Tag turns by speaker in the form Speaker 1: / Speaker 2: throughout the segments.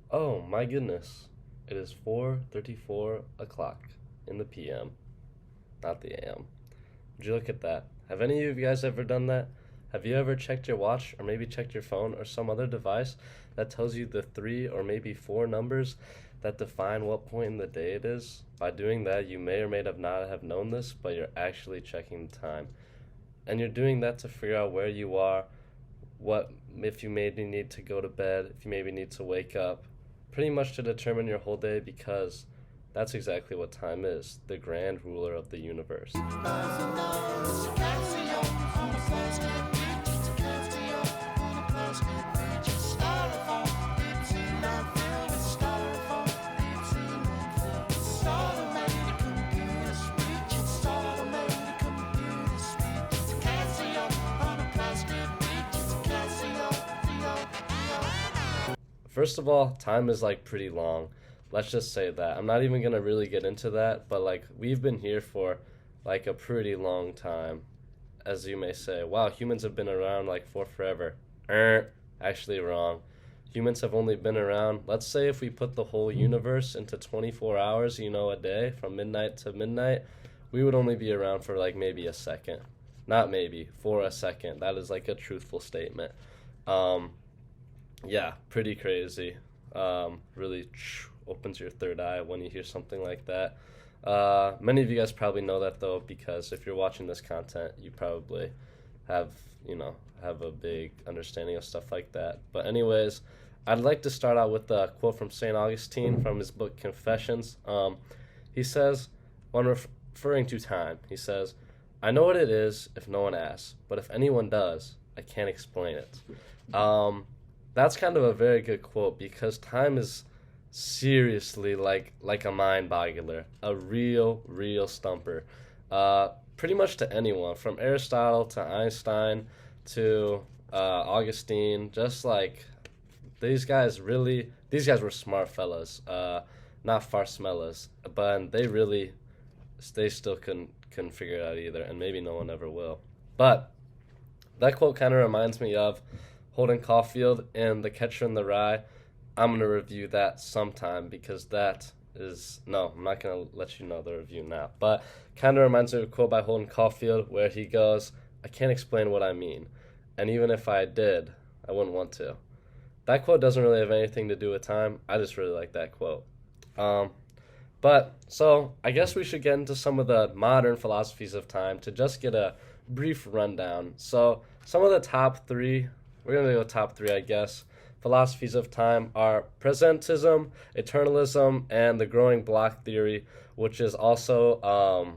Speaker 1: Oh my goodness. It is 4:34 o'clock in the PM, not the AM. Would you look at that? Have any of you guys ever done that? Have you ever checked your watch or maybe checked your phone or some other device that tells you the three or maybe four numbers that define what point in the day it is? By doing that, you may or may not have known this, but you're actually checking the time. And you're doing that to figure out where you are, what if you maybe need to go to bed, if you maybe need to wake up, pretty much to determine your whole day because that's exactly what time is, the grand ruler of the universe. First of all, time is like pretty long. Let's just say that. I'm not even gonna really get into that, but like we've been here for like a pretty long time. As you may say, wow, humans have been around like for forever. Actually wrong. Humans have only been around, let's say if we put the whole universe into 24 hours, a day from midnight to midnight, we would only be around for like maybe a second. Not maybe, for a second. That is like a truthful statement. Um, yeah, pretty crazy. Really opens your third eye when you hear something like that. Many of you guys probably know that though, because if you're watching this content, you probably have, have a big understanding of stuff like that. But anyways, I'd like to start out with a quote from St. Augustine from his book Confessions. He says, when referring to time, he says, I know what it is if no one asks, but if anyone does, I can't explain it. That's kind of a very good quote because time is seriously like a mind boggler, a real stumper. Pretty much to anyone, from Aristotle to Einstein to Augustine, just like these guys were smart fellas, not farsmellas, but they still couldn't figure it out either, and maybe no one ever will. But that quote kind of reminds me of Holden Caulfield and The Catcher in the Rye. I'm going to review that sometime because that is... No, I'm not going to let you know the review now. But kind of reminds me of a quote by Holden Caulfield where he goes, I can't explain what I mean. And even if I did, I wouldn't want to. That quote doesn't really have anything to do with time. I just really like that quote. So I guess we should get into some of the modern philosophies of time to just get a brief rundown. So some of the top three, we're going to go top three, I guess, philosophies of time are presentism, eternalism, and the growing block theory, which is also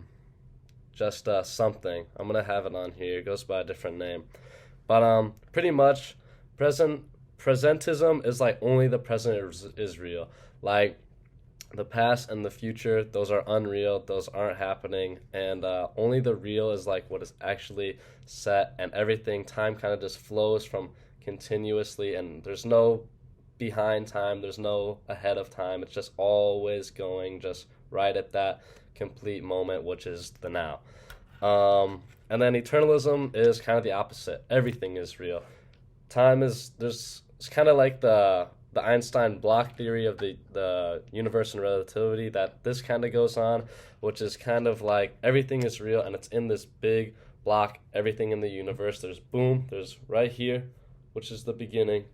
Speaker 1: just something. I'm going to have it on here. It goes by a different name. But pretty much presentism is like only the present is real. Like the past and the future, those are unreal, those aren't happening, and only the real is like what is actually set, and everything, time kind of just flows from continuously, and there's no behind time, there's no ahead of time, it's just always going just right at that complete moment, which is the now. And then eternalism is kind of the opposite. Everything is real. It's kind of like the Einstein block theory of the universe and relativity that this kind of goes on, which is kind of like everything is real and it's in this big block, everything in the universe. There's right here, which is the beginning,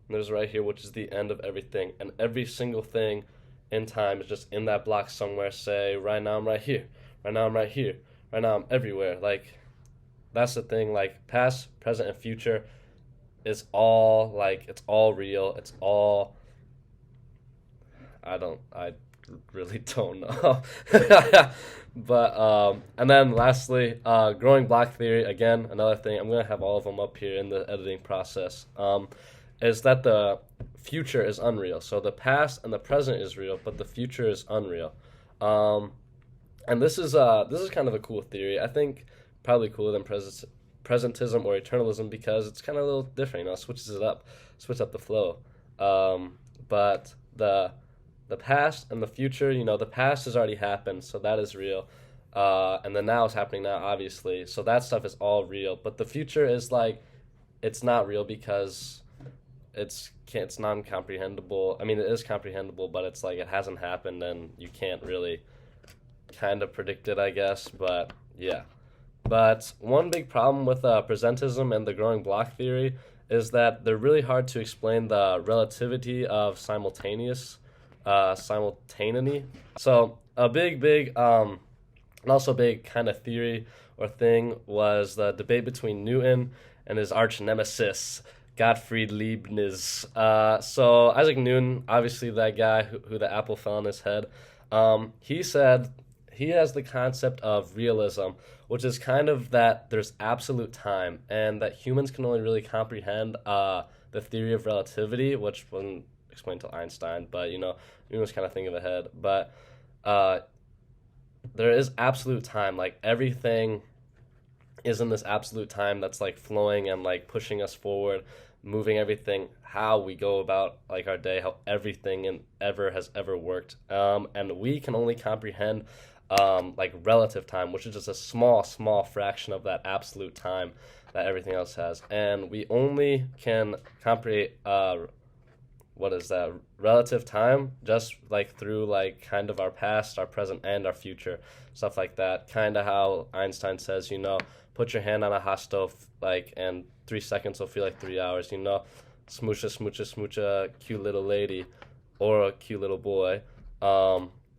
Speaker 1: and there's right here, which is the end of everything. And every single thing in time is just in that block somewhere. Say, right now I'm right here, right now I'm right here, right now I'm everywhere. Like, that's the thing, like past, present, and future is all like it's all real. It's all I really don't know. But and then lastly, growing block theory, again, another thing, I'm gonna have all of them up here in the editing process. Is that the future is unreal. So the past and the present is real, but the future is unreal. And this is kind of a cool theory. I think probably cooler than presentism or eternalism because it's kind of a little different. Switches it up, switch up the flow. But the past and the future, the past has already happened, so that is real. And the now is happening now, obviously. So that stuff is all real. But the future is like, it's not real because it's non-comprehensible. I mean, it is comprehensible, but it's like it hasn't happened, and you can't really kind of predict it, I guess. But yeah. But one big problem with presentism and the growing block theory is that they're really hard to explain the relativity of simultaneity. So a and also big kind of theory or thing was the debate between Newton and his arch nemesis Gottfried Leibniz. So Isaac Newton, obviously that guy who the apple fell on his head, he said he has the concept of realism, which is kind of that there's absolute time and that humans can only really comprehend the theory of relativity, which wasn't explained to Einstein, but Newton was kind of thinking ahead. But uh, there is absolute time, like everything is in this absolute time that's like flowing and like pushing us forward, moving everything, how we go about like our day, how everything and ever has ever worked. And we can only comprehend like relative time, which is just a small fraction of that absolute time that everything else has. And we only can comprehend what is that relative time just like through like kind of our past, our present, and our future, stuff like that. Kind of how Einstein says, put your hand on a hot stove, like, and 3 seconds will feel like 3 hours. Smooch a cute little lady or a cute little boy,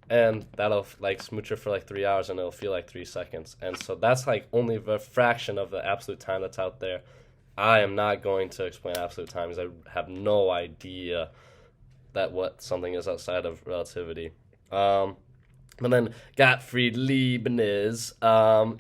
Speaker 1: and that'll like smooch her for like 3 hours, and it'll feel like 3 seconds. And so that's like only a fraction of the absolute time that's out there. I am not going to explain absolute time because I have no idea that what something is outside of relativity. But then Gottfried Leibniz,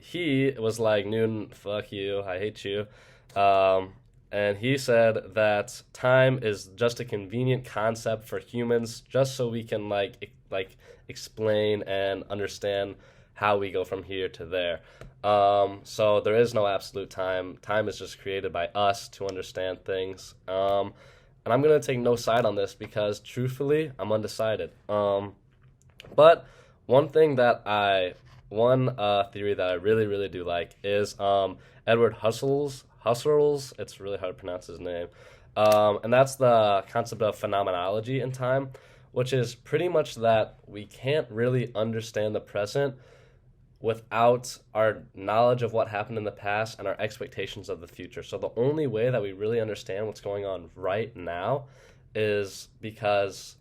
Speaker 1: he was like, Newton, fuck you, I hate you. And he said that time is just a convenient concept for humans, just so we can like explain and understand how we go from here to there. So there is no absolute time. Time is just created by us to understand things. And I'm going to take no side on this because, truthfully, I'm undecided. But one theory that I really, really do like is Edward Husserl's, it's really hard to pronounce his name. And that's the concept of phenomenology in time, which is pretty much that we can't really understand the present without our knowledge of what happened in the past and our expectations of the future. So the only way that we really understand what's going on right now is because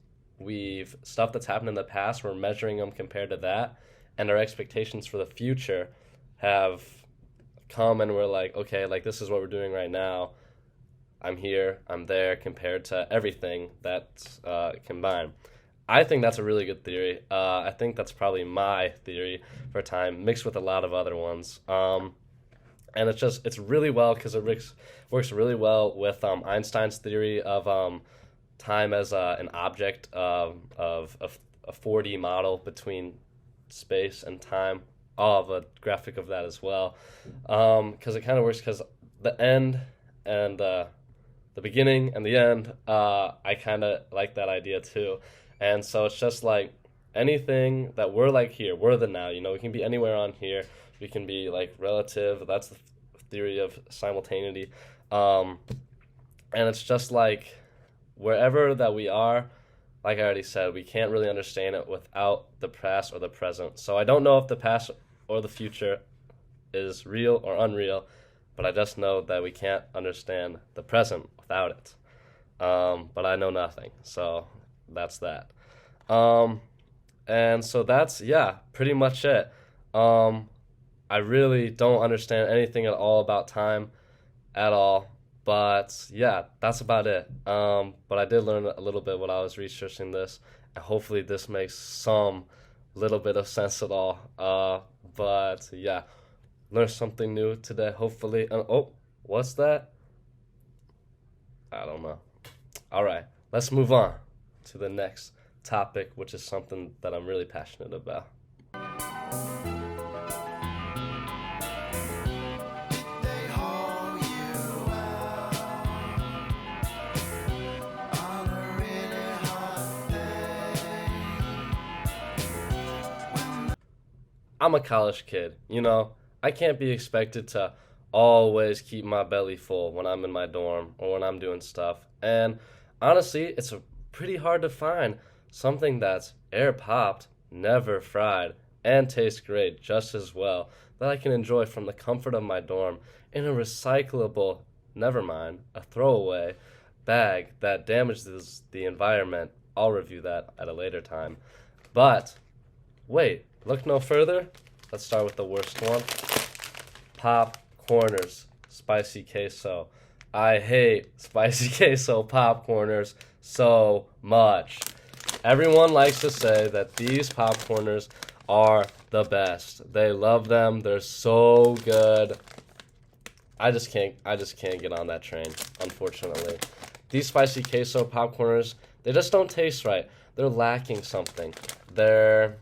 Speaker 1: stuff that's happened in the past, we're measuring them compared to that, and our expectations for the future have come, and we're like, okay, like this is what we're doing right now. I'm here, I'm there, compared to everything that's combined. I think that's a really good theory. I think that's probably my theory for time, mixed with a lot of other ones. And it's really well because it works really well with Einstein's theory of time as an object of a 4D model between space and time. I'll have a graphic of that as well, because it kind of works because the end and the beginning and the end, I kind of like that idea too. And so it's just like anything that we're like here, we're the now, we can be anywhere on here. We can be like relative. That's the theory of simultaneity. And it's just like wherever that we are, like I already said, we can't really understand it without the past or the present. So I don't know if the past or the future is real or unreal, but I just know that we can't understand the present without it. But I know nothing. So that's that. And so that's, pretty much it. I really don't understand anything at all about time at all, but yeah, that's about it. But I did learn a little bit when I was researching this, and hopefully this makes some little bit of sense at all. But yeah, learned something new today, hopefully. What's that? I don't know. All right, let's move on to the next topic, which is something that I'm really passionate about. I'm a college kid, I can't be expected to always keep my belly full when I'm in my dorm or when I'm doing stuff. And honestly, it's pretty hard to find something that's air popped, never fried, and tastes great just as well, that I can enjoy from the comfort of my dorm in a recyclable, never mind, a throwaway bag that damages the environment. I'll review that at a later time. But wait, look no further. Let's start with the worst one. Pop Corners spicy queso. I hate spicy queso popcorners so much. Everyone likes to say that these popcorners are the best. They love them. They're so good. I just can't get on that train, unfortunately. These spicy queso popcorners, they just don't taste right. They're lacking something. They're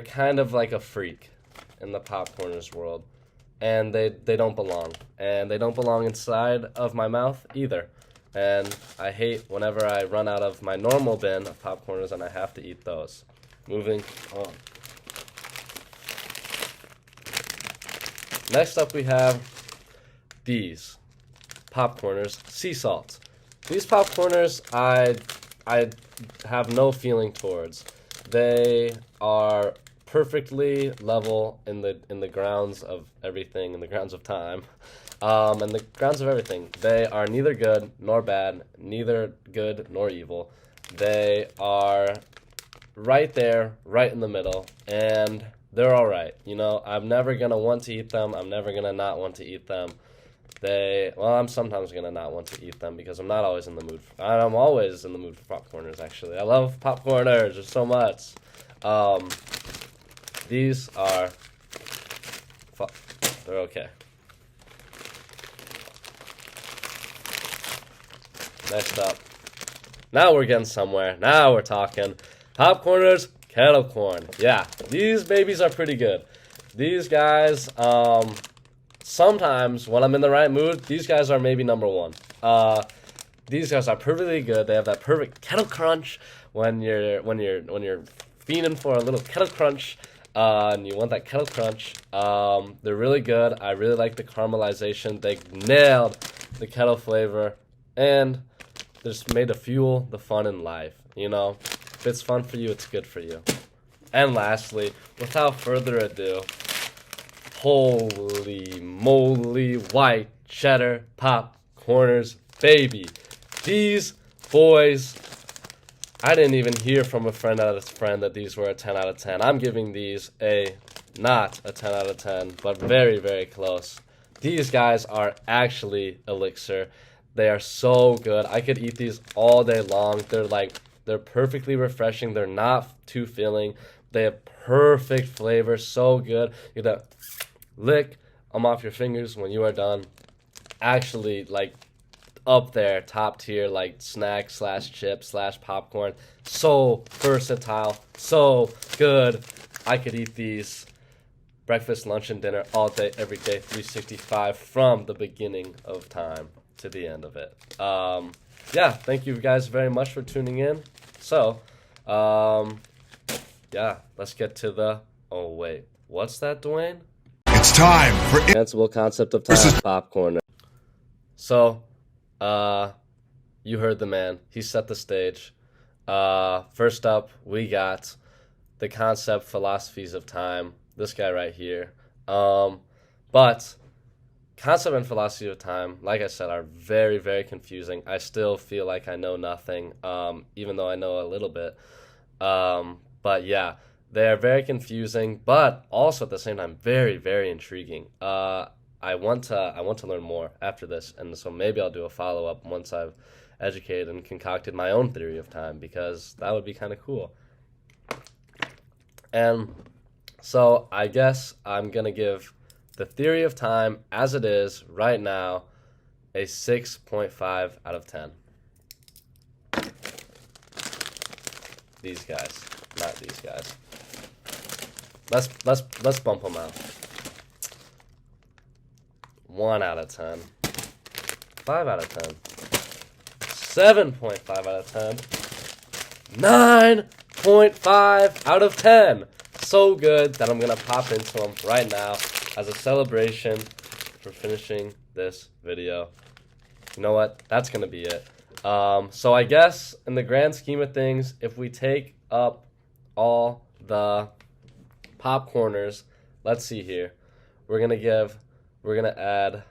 Speaker 1: kind of like a freak in the popcorners world. And they don't belong. And they don't belong inside of my mouth either. And I hate whenever I run out of my normal bin of popcorners and I have to eat those. Moving on. Next up we have these popcorners, sea salt. These popcorners I have no feeling towards. They are perfectly level in the grounds of everything, in the grounds of time, and the grounds of everything. They are neither good nor bad, neither good nor evil. They are right there, right in the middle, and they're all right. You know, I'm never gonna want to eat them. I'm never gonna not want to eat them. I'm sometimes gonna not want to eat them because I'm not always in the mood. I'm always in the mood for popcorners. Actually, I love popcorners. There's so much. These are, they're okay. Next up. Now we're getting somewhere. Now we're talking. Popcorners, kettle corn. Yeah, these babies are pretty good. These guys, sometimes when I'm in the right mood, these guys are maybe number one. These guys are perfectly good. They have that perfect kettle crunch when you're fiending for a little kettle crunch. And you want that kettle crunch. They're really good. I really like the caramelization. They nailed the kettle flavor. And they're just made to fuel the fun in life. You know, if it's fun for you, it's good for you. And lastly, without further ado, holy moly, white cheddar popcorners, baby. These boys, I didn't even hear from a friend out of a friend that these were a 10 out of 10. I'm giving these not a 10 out of 10, but very, very close. These guys are actually elixir. They are so good. I could eat these all day long. They're perfectly refreshing. They're not too filling. They have perfect flavor. So good. You get that lick them off your fingers when you are done. Actually, up there, top tier, snack / chip / popcorn. So versatile, so good. I could eat these breakfast, lunch, and dinner all day, every day, 365 from the beginning of time to the end of it. Yeah, thank you guys very much for tuning in. So, yeah, let's get to the, oh wait, what's that, Dwayne?
Speaker 2: It's time for
Speaker 1: Sensible concept of time, popcorn. So, you heard the man. He set the stage. First up, we got the concept philosophies of time. This guy right here. But concept and philosophy of time, like I said, are very, very confusing. I still feel like I know nothing, even though I know a little bit. But yeah, they are very confusing, but also at the same time very, very intriguing. I want to learn more after this, and so maybe I'll do a follow-up once I've educated and concocted my own theory of time, because that would be kind of cool. And so I guess I'm going to give the theory of time as it is right now a 6.5 out of 10. These guys, not these guys. Let's bump them out. 1 out of 10. 5 out of 10. 7.5 out of 10. 9.5 out of 10. So good that I'm going to pop into them right now. as a celebration for finishing this video, you know what? That's going to be it. So I guess in the grand scheme of things, if we take up all the popcorners, let's see here. We're going to add,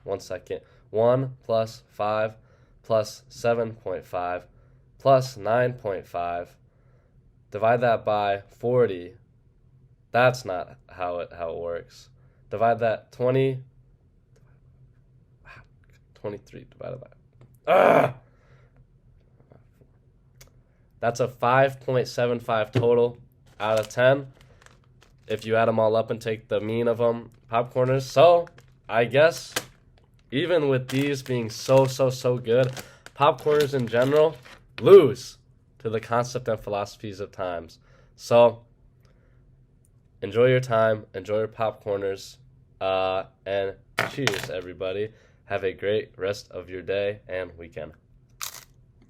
Speaker 1: 1 second. 1 plus 5 plus 7.5 plus 9.5. Divide that by 40. That's not how it works. Divide that 23 divided by. That's a 5.75 total out of 10. If you add them all up and take the mean of them, popcorners. So I guess even with these being so good, popcorners in general lose to the concept and philosophies of times. So enjoy your time, enjoy your popcorners, and cheers, everybody. Have a great rest of your day and weekend.